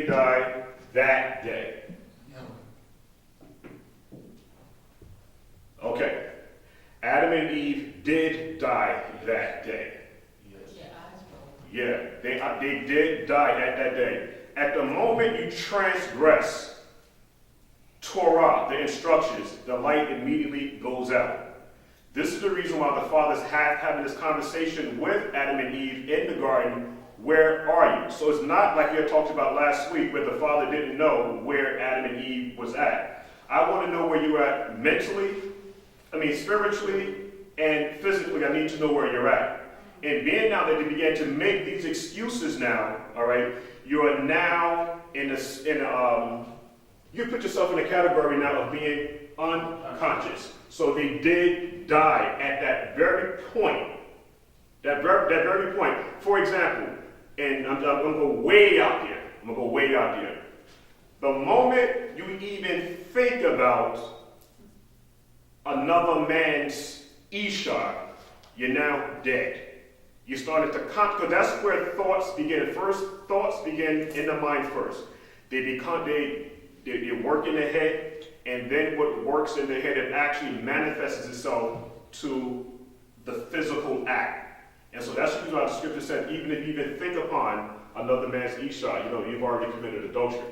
did die that day. Okay. Adam and Eve did die that day. Yeah, they did die at that day. At the moment you transgress Torah, the instructions, the light immediately goes out. This is the reason why the Father's having this conversation with Adam and Eve in the garden. Where are you? So it's not like you had talked about last week where the Father didn't know where Adam and Eve was at. I want to know where you're at mentally, spiritually, and physically. I need to know where you're at. And being now that they began to make these excuses now, all right, you are now you put yourself in the category now of being unconscious. So they did die at that very point. That very point. For example, and I'm going to go way out there. The moment you even think about another man's Isha, you're now dead. You started to because that's where thoughts begin. First, thoughts begin in the mind first. They work in the head, and then what works in the head, it actually manifests itself to the physical act. And so that's why the scripture said, even if you even think upon another man's Isha, you've already committed adultery.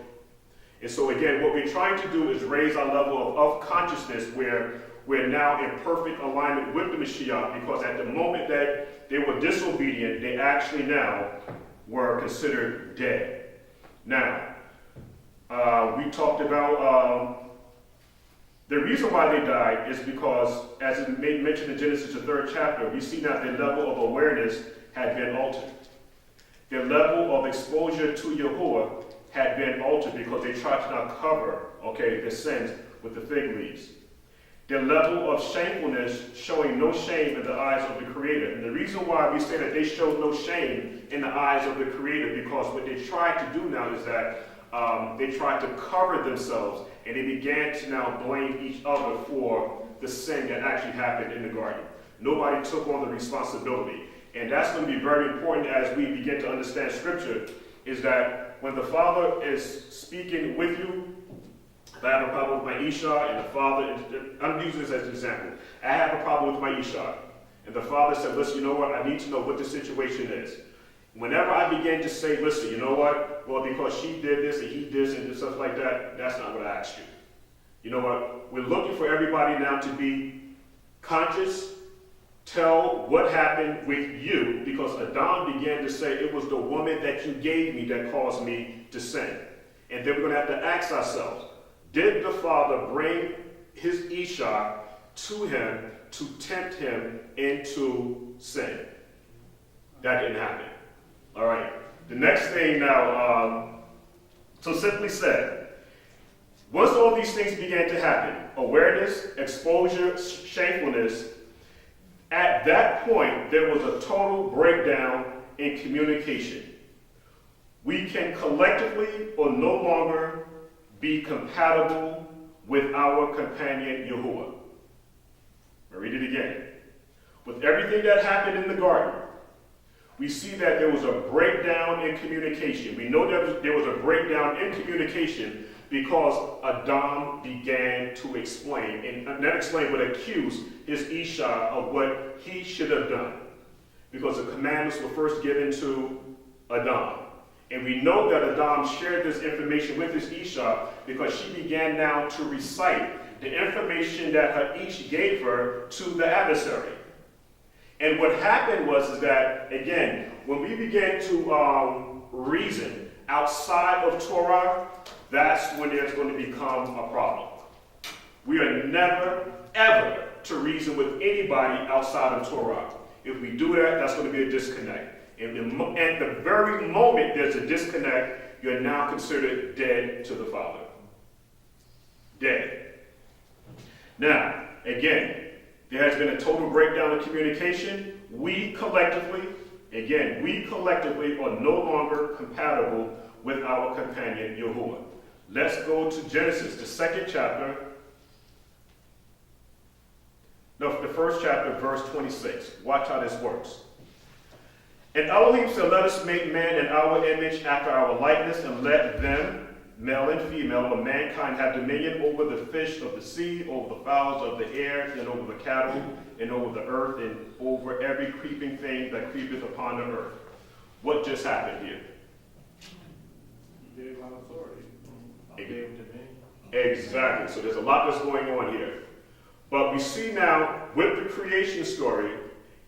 And so again, what we're trying to do is raise our level of consciousness where we're now in perfect alignment with the Mashiyach, because at the moment that they were disobedient, they actually now were considered dead. Now, we talked about the reason why they died is because, as it mentioned in Genesis, the 3rd chapter, we see that their level of awareness had been altered. Their level of exposure to Yahuah had been altered because they tried to now cover, their sins with the fig leaves. Their level of shamefulness showing no shame in the eyes of the Creator. And the reason why we say that they showed no shame in the eyes of the Creator, because what they tried to do now is that they tried to cover themselves, and they began to now blame each other for the sin that actually happened in the garden. Nobody took on the responsibility. And that's going to be very important as we begin to understand Scripture, is that when the Father is speaking with you, if I have a problem with my Isha, and the Father, I'm using this as an example. I have a problem with my Isha, and the Father said, listen, you know what, I need to know what the situation is. Whenever I begin to say, listen, you know what, well, because she did this and he did this and stuff like that, that's not what I asked you. You know what, we're looking for everybody now to be conscious, tell what happened with you, because Adam began to say, it was the woman that you gave me that caused me to sin. And then we're going to have to ask ourselves, did the Father bring his Isha to him to tempt him into sin? That didn't happen. All right. The next thing now, so simply said, once all these things began to happen, awareness, exposure, shamefulness, at that point, there was a total breakdown in communication. We can collectively or no longer be compatible with our companion Yahuah. I'll read it again. With everything that happened in the garden, we see that there was a breakdown in communication. We know that there was a breakdown in communication because Adam began to explain, and not explain, but accuse his Isha of what he should have done. Because the commandments were first given to Adam. And we know that Adam shared this information with his Isha because she began now to recite the information that her Ish gave her to the adversary. And what happened was that, again, when we began to reason outside of Torah, that's when there's going to become a problem. We are never, ever to reason with anybody outside of Torah. If we do that, that's going to be a disconnect. And at the very moment there's a disconnect, you're now considered dead to the Father. Dead. Now, again, there has been a total breakdown in communication. We collectively are no longer compatible with our companion Yahuah. Let's go to Genesis, the 2nd chapter. No, the 1st chapter, verse 26. Watch how this works. And Elohim said, let us make man in our image after our likeness, and let them, male and female, of mankind, have dominion over the fish of the sea, over the fowls of the air, and over the cattle, and over the earth, and over every creeping thing that creepeth upon the earth. What just happened here? He gave out authority. I gave dominion. Exactly. So there's a lot that's going on here. But we see now, with the creation story,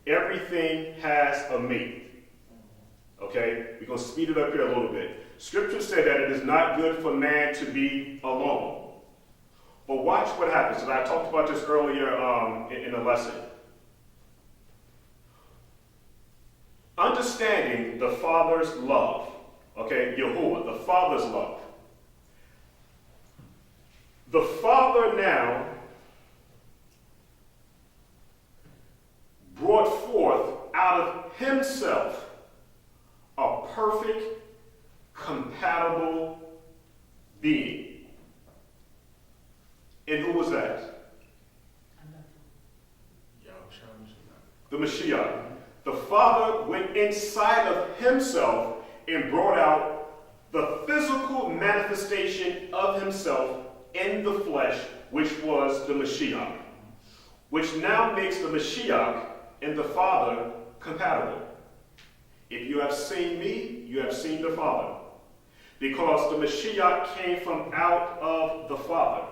everything has a mate. Okay? We're going to speed it up here a little bit. Scripture said that it is not good for man to be alone. But watch what happens. And I talked about this earlier in the lesson. Understanding the Father's love. Okay? Yahuah, the Father's love. The Father now brought forth out of himself a perfect, compatible being. And who was that? Yahusha. The Mashiyach. The Father went inside of himself and brought out the physical manifestation of himself in the flesh, which was the Mashiyach, which now makes the Mashiyach and the Father compatible. If you have seen me, you have seen the Father. Because the Mashiyach came from out of the Father.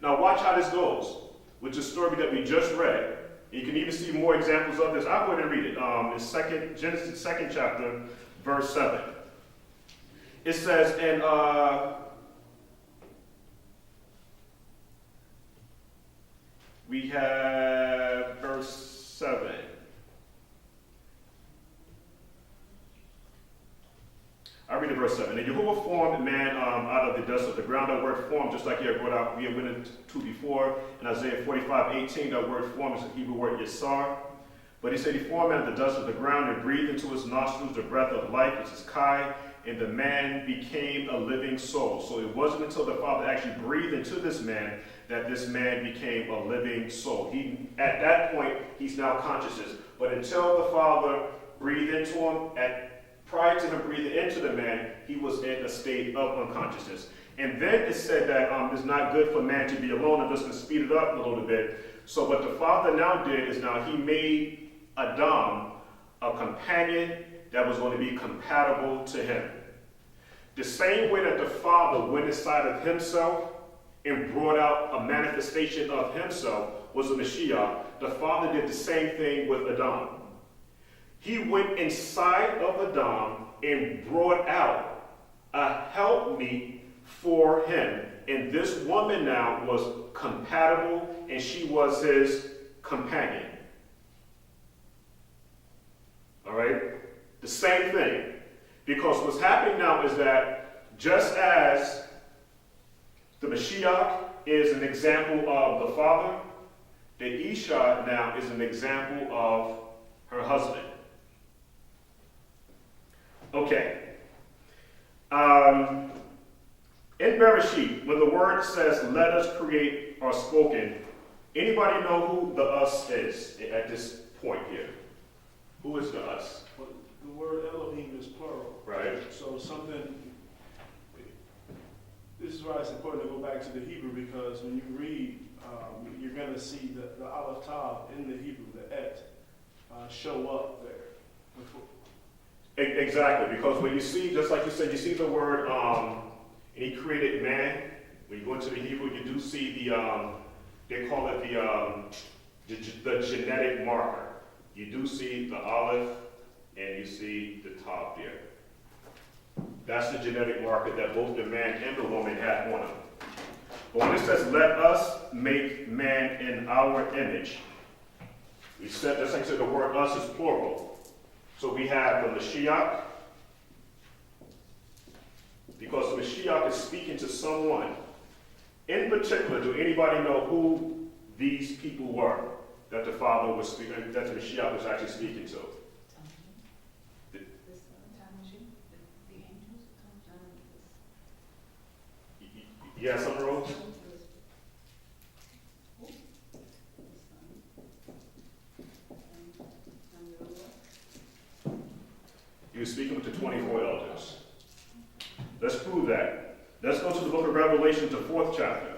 Now watch how this goes, with the story that we just read. You can even see more examples of this. I'll go ahead and read it. In Genesis 2nd chapter, verse 7. It says, and we have verse 7. I read the verse 7. And Yahuah formed man out of the dust of the ground. That word formed, just like we had went into before. In Isaiah 45:18, that word formed is the Hebrew word yasar. But he said he formed out of the dust of the ground and breathed into his nostrils the breath of life, which is Kai, and the man became a living soul. So it wasn't until the Father actually breathed into this man that this man became a living soul. At that point, he's now consciousness. But until the Father breathed into him, prior to him breathing into the man, he was in a state of unconsciousness. And then it said that it's not good for man to be alone. I'm just going to speed it up a little bit. So what the Father now did is now he made Adam a companion that was going to be compatible to him. The same way that the Father went inside of himself and brought out a manifestation of himself was the Mashiyach, the Father did the same thing with Adam. He went inside of Adam and brought out a helpmeet for him. And this woman now was compatible, and she was his companion. All right? The same thing. Because what's happening now is that just as the Mashiyach is an example of the Father, the Isha now is an example of her husband. Okay. In Bereshit, when the word says, let us create, or spoken, anybody know who the us is at this point here? Who is the us? Well, the word Elohim is plural. Right. So this is why it's important to go back to the Hebrew, because when you read, you're going to see the Aleph Tav in the Hebrew, the Et, show up there. Exactly, because when you see, just like you said, you see the word, and he created man. When you go into the Hebrew, you do see they call it the genetic marker. You do see the Aleph, and you see the Tav there. That's the genetic marker that both the man and the woman had on them. But when it says, let us make man in our image, we said, just like I said, the word us is plural. So we have the Mashiyach, because the Mashiyach is speaking to someone. In particular, do anybody know who these people were that the Father was speaking, that the Mashiyach was actually speaking to? Yeah, some Rose? Let's prove that. Let's go to the book of Revelation, the 4th chapter.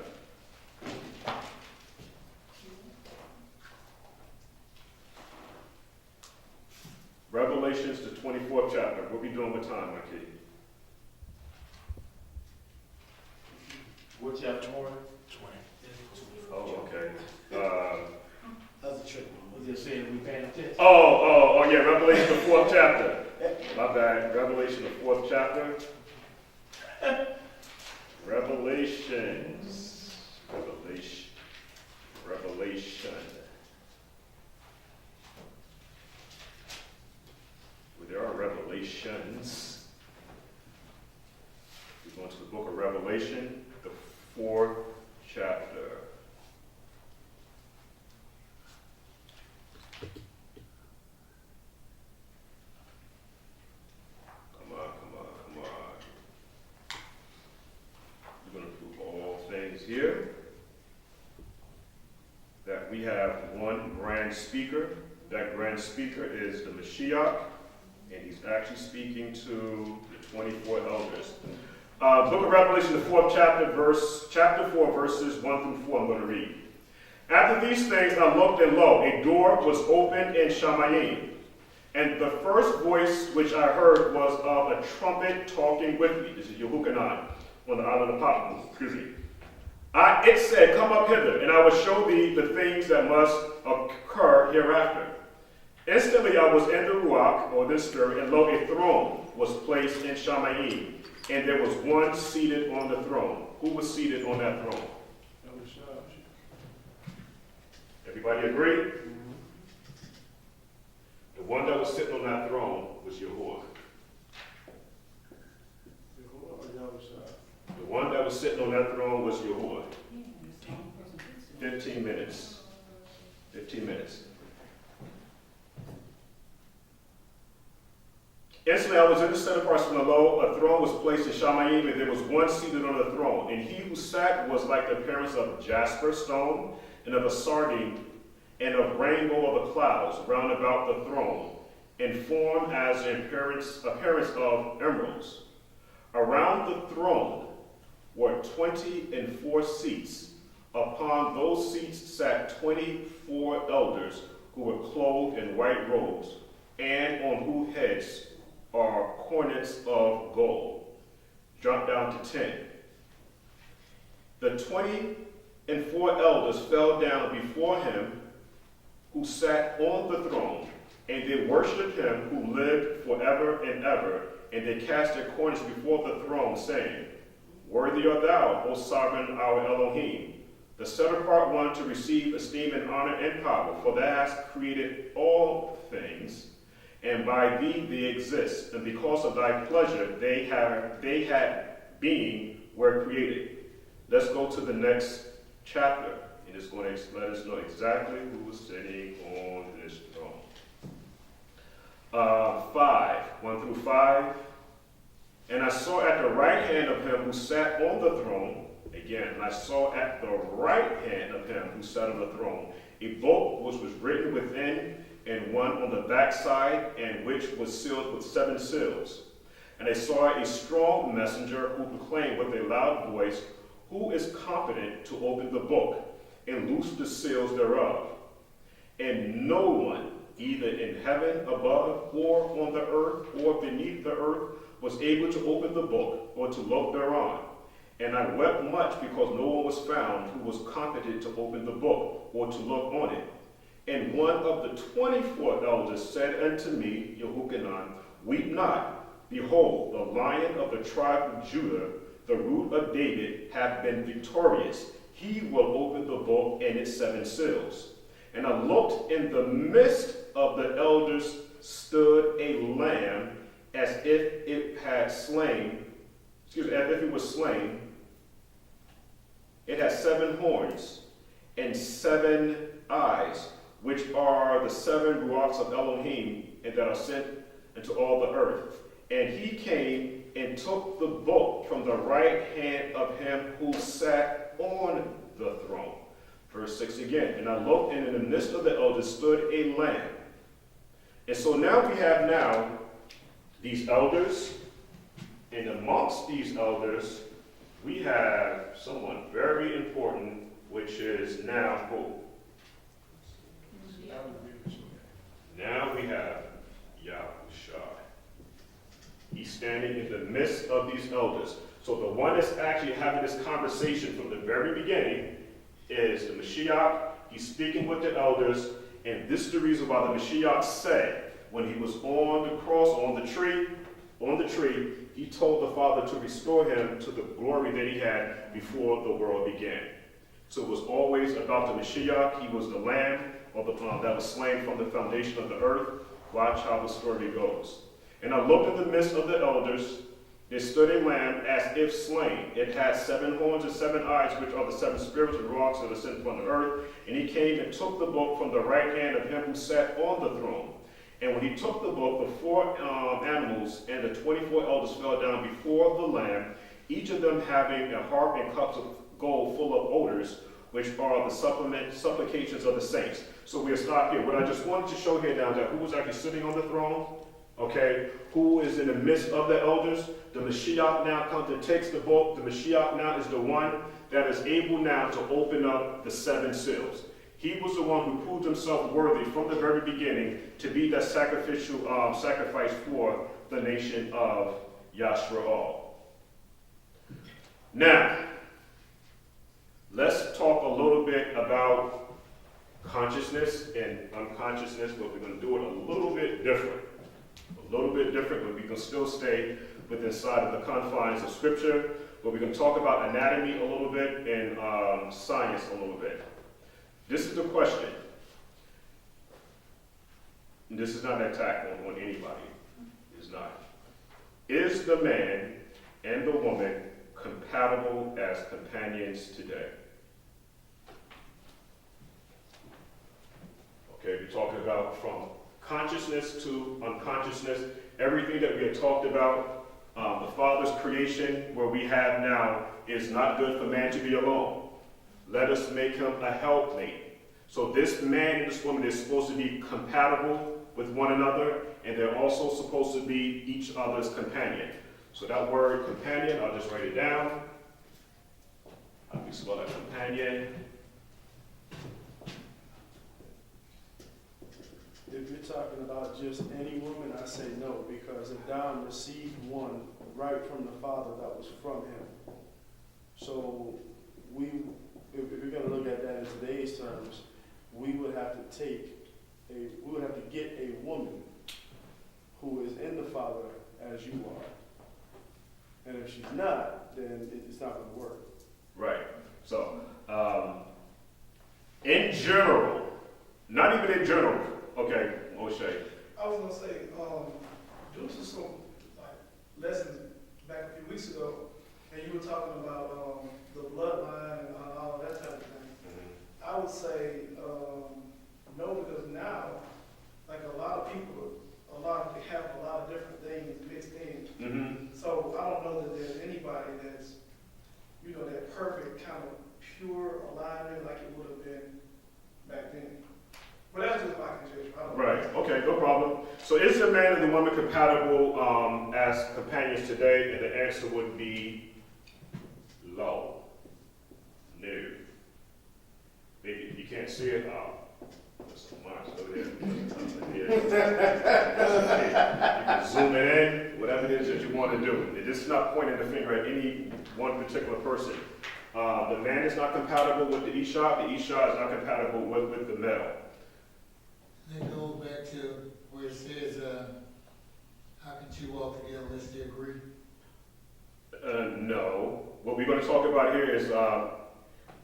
Revelations, the 24th chapter. What we doing with time, my kid? What chapter? 20. Oh, okay. That's a trick. Was it saying we paying attention? Yeah, Revelation, the 4th chapter. My bad. Revelation, the 4th chapter. Revelations. Revelation. Well, there are revelations. We're going to the book of Revelation, the 4th chapter. Come on. We're going to prove all things here. That we have one grand speaker. That grand speaker is the Mashiyach, and he's actually speaking to the 24 elders. Book of Revelation, the 4th chapter, chapter 4, verses 1 through 4, I'm going to read. After these things I looked, and lo, a door was opened in Shamayim. And the first voice which I heard was of a trumpet talking with me. This is Yahuah on the island of Patmos. Excuse me. It said, come up hither, and I will show thee the things that must occur hereafter. Instantly I was in the Ruach, or the Spirit, and lo, a throne was placed in Shamayim, and there was one seated on the throne. Who was seated on that throne? Yahusha. Everybody agree? The one that was sitting on that throne was Yahuah. Yahuah or Yahusha? The one that was sitting on that throne was Yahuah. 15 minutes. 15 minutes. Instantly I was in the center parts from the low, a throne was placed in Shamayim, and there was one seated on the throne. And he who sat was like the appearance of jasper stone, and of a sardine, and of rainbow of the clouds round about the throne, and formed as an appearance of emeralds. Around the throne were 24 seats. Upon those seats sat 24 elders who were clothed in white robes, and on whose heads are cornets of gold. Jump down to 10. The 24 elders fell down before him who sat on the throne, and they worshipped him who lived forever and ever, and they cast their cornets before the throne, saying, Worthy art thou, O sovereign our Elohim, the set apart one to receive esteem and honor and power, for thou hast created all things, and by thee they exist, and because of thy pleasure they had being, were created. Let's go to the next chapter, and it's going to let us know exactly who was sitting on this throne. 1 through 5. And I saw at the right hand of him who sat on the throne, again, and I saw at the right hand of him who sat on the throne a book which was written within, and one on the backside, and which was sealed with 7 seals. And I saw a strong messenger who proclaimed with a loud voice, Who is competent to open the book and loose the seals thereof? And no one, either in heaven above, or on the earth, or beneath the earth, was able to open the book or to look thereon. And I wept much because no one was found who was competent to open the book or to look on it. And one of the 24 elders said unto me, Yahuah, weep not. Behold, the Lion of the tribe of Judah, the root of David, hath been victorious. He will open the book and its 7 seals. And I looked, in the midst of the elders stood a lamb, as if it was slain. It had 7 horns and 7 eyes, which are the 7 ruachs of Elohim, and that are sent into all the earth. And he came and took the book from the right hand of him who sat on the throne. Verse 6 again. And I looked, and in the midst of the elders stood a lamb. And so now we have these elders, And amongst these elders, we have someone very important, which is now who? Now we have Yahusha. He's standing in the midst of these elders. So the one that's actually having this conversation from the very beginning is the Mashiyach. He's speaking with the elders, and this is the reason why the Mashiyach said, when he was on the cross, on the tree, he told the Father to restore him to the glory that he had before the world began. So it was always about the Mashiyach. He was the lamb that was slain from the foundation of the earth. Watch how the story goes. And I looked in the midst of the elders. There stood a lamb as if slain. It had 7 horns and 7 eyes, which are the 7 spirits and rocks that are sent from the earth. And he came and took the book from the right hand of him who sat on the throne. And when he took the book, the 4 animals and the 24 elders fell down before the Lamb, each of them having a harp and cups of gold full of odors, which are the supplications of the saints. So we'll stop here. What I just wanted to show here now is that who was actually sitting on the throne, okay, who is in the midst of the elders. The Mashiyach now comes and takes the book. The Mashiyach now is the one that is able now to open up the 7 seals. He was the one who proved himself worthy from the very beginning to be that sacrificial sacrifice for the nation of Yashra'al. Now, let's talk a little bit about consciousness and unconsciousness, but we're going to do it a little bit different. But we can still stay within inside of the confines of Scripture, but we're going to talk about anatomy a little bit and science a little bit. This is the question. And this is not an attack on anybody. It's not. Is the man and the woman compatible as companions today? Okay, we're talking about from consciousness to unconsciousness. Everything that we had talked about, the Father's creation, where we have now, is not good for man to be alone. Let us make him a helpmate. So this man and this woman is supposed to be compatible with one another, and they're also supposed to be each other's companion. So that word companion, I'll just write it down. How do we spell that? Companion. If you're talking about just any woman, I say no, because Adam received one right from the Father that was from him. So if we're going to look at that in today's terms, we would have to get a woman who is in the Father as you are. And if she's not, then it's not going to work. Right. So, in general, not even in general, okay, O'Shea. I was going to say, due to some lessons back a few weeks ago, and you were talking about the bloodline and all that type of thing, I would say no, because now, like a lot of people, they have a lot of different things mixed in. Mm-hmm. So I don't know that there's anybody that's, that perfect kind of pure alignment like it would have been back then. But that's just my conjecture. Right, okay, no problem. So is the man and the woman compatible as companions today? And the answer would be no. Maybe you can't see it. There's some marks over there. You can zoom it in, whatever it is that you want to do. This is not pointing the finger at any one particular person. The man is not compatible with the Isha. The Isha is not compatible with the male. Then go back to where it says, how can two walk together unless they agree? No. What we're going to talk about here is,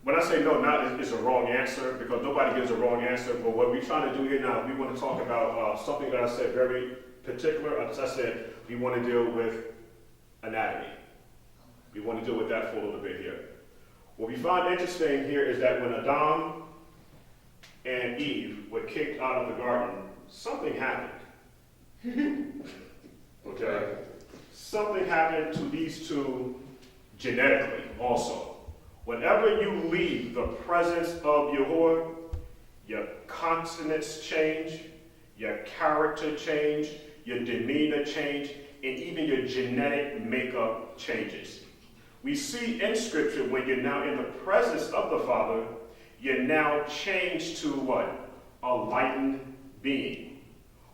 when I say no, not is a wrong answer, because nobody gives a wrong answer, but what we're trying to do here now, we want to talk about something that I said very particular. As I said, we want to deal with anatomy. We want to deal with that for a little bit here. What we find interesting here is that when Adam and Eve were kicked out of the garden, something happened. Okay? Something happened to these two genetically also. Whenever you leave the presence of Yahuah, your consonants change, your character change, your demeanor change, and even your genetic makeup changes. We see in Scripture when you're now in the presence of the Father, you're now changed to what? A lightened being.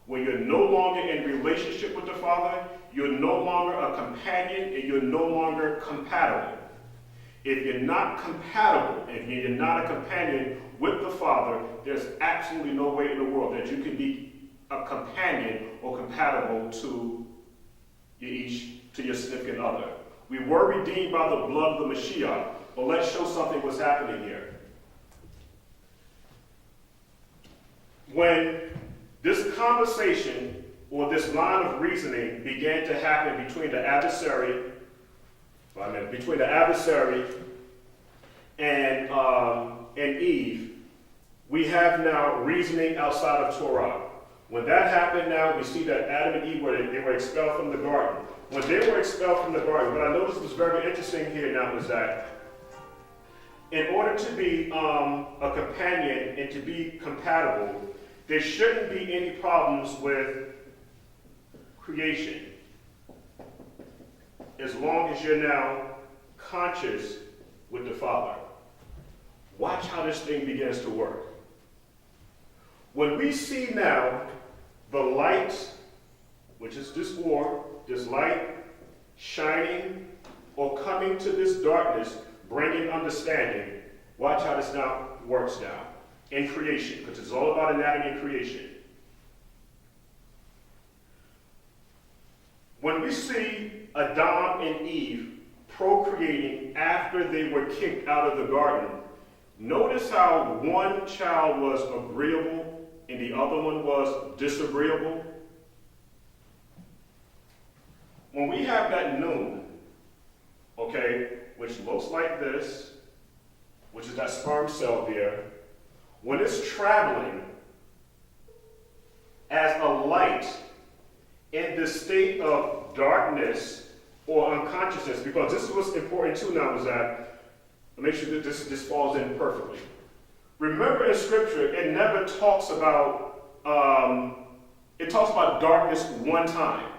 When you're no longer in relationship with the Father, you're no longer a companion and you're no longer compatible. If you're not compatible, if you're not a companion with the Father, there's absolutely no way in the world that you can be a companion or compatible to your significant other. We were redeemed by the blood of the Mashiyach, but let's show something what's happening here. When this conversation or this line of reasoning began to happen between the adversary and Eve, we have now reasoning outside of Torah. When that happened now, we see that Adam and Eve they were expelled from the garden. When they were expelled from the garden, what I noticed was very interesting here now is that in order to be a companion and to be compatible, there shouldn't be any problems with creation, as long as you're now conscious with the Father. Watch how this thing begins to work. When we see now the light, which is this light shining or coming to this darkness, bringing understanding, watch how this now works now in creation, because it's all about anatomy and creation. When we see Adam and Eve procreating after they were kicked out of the garden, notice how one child was agreeable and the other one was disagreeable. When we have that noon, okay, which looks like this, which is that sperm cell there, when it's traveling as a light in the state of darkness or unconsciousness, because this is what's important too now, is that, make sure that this falls in perfectly. Remember in Scripture, it never talks about, it talks about darkness one time.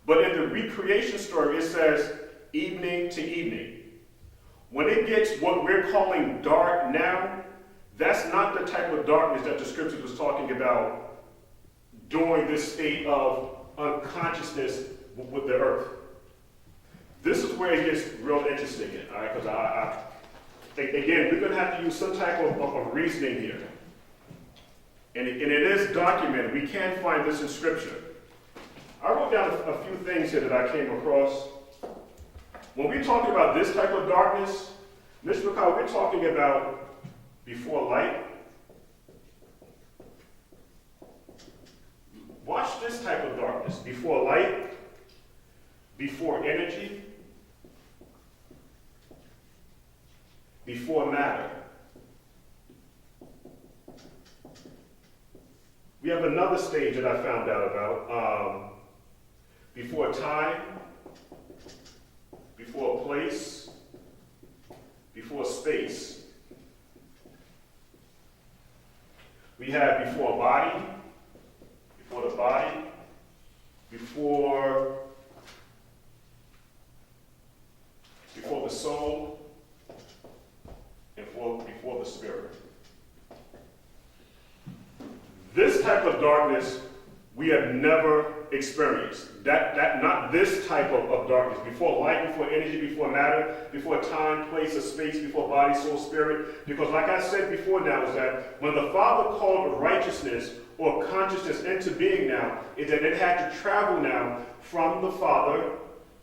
But in the recreation story, it says evening to evening. When it gets what we're calling dark now, that's not the type of darkness that the Scripture was talking about during this state of unconsciousness with the earth. This is where it gets real interesting, all right? Because again, we're going to have to use some type of reasoning here. And it is documented. We can find this in Scripture. I wrote down a few things here that I came across. When we talk about this type of darkness, Mr. McCall, we're talking about before light. Watch this type of darkness. Before light, before energy, before matter. We have another stage that I found out about. Before time, before place, before space. We have before body, before the body, before the soul, and before the spirit. This type of darkness we have never experienced. Not this type of darkness. Before light, before energy, before matter, before time, place, or space, before body, soul, spirit. Because like I said before now, is that when the Father called righteousness or consciousness into being now, is that it had to travel now from the Father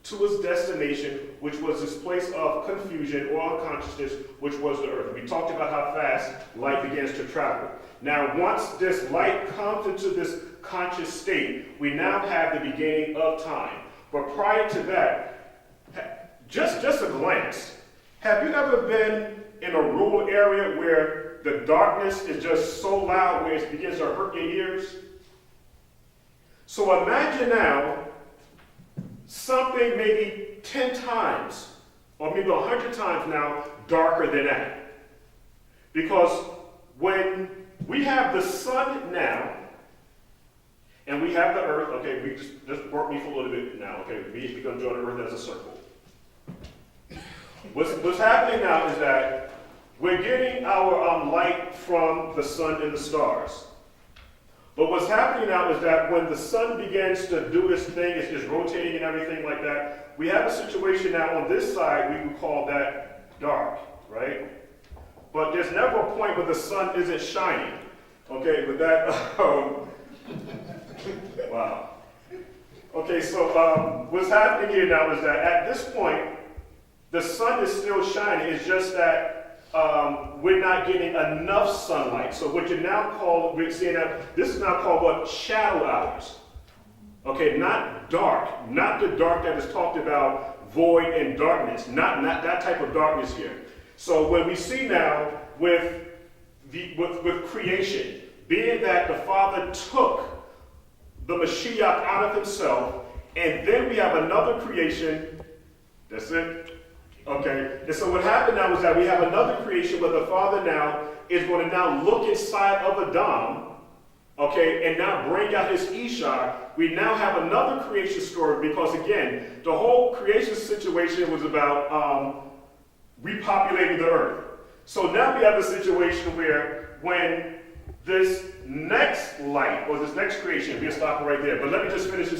to its destination, which was this place of confusion or unconsciousness, which was the earth. We talked about how fast light begins to travel. Now, once this light comes into this conscious state, we now have the beginning of time. But prior to that, just a glance. Have you ever been in a rural area where the darkness is just so loud where it begins to hurt your ears? So imagine now something maybe 10 times or maybe 100 times now darker than that. Because when we have the sun now, and we have the earth. Okay, we just work me for a little bit now. Okay, we're going to draw the earth as a circle. What's happening now is that we're getting our light from the sun and the stars. But what's happening now is that when the sun begins to do its thing, it's just rotating and everything like that, we have a situation now on this side, we would call that dark, right? But there's never a point where the sun isn't shining. Okay, with that, wow. Okay, so what's happening here now is that at this point, the sun is still shining. It's just that we're not getting enough sunlight. So what you're now called, we're seeing that this is now called what? Shadow hours. Okay, not dark. Not the dark that is talked about, void and darkness. Not that type of darkness here. So when we see now with creation, being that the Father took the Mashiyach out of himself, and then we have another creation. That's it. Okay, and so what happened now is that we have another creation where the Father now is going to now look inside of Adam, okay, and now bring out his Ishar. We now have another creation story because, again, the whole creation situation was about repopulating the earth. So now we have a situation where when this next light, or this next creation, we'll stop right there, but let me just finish this.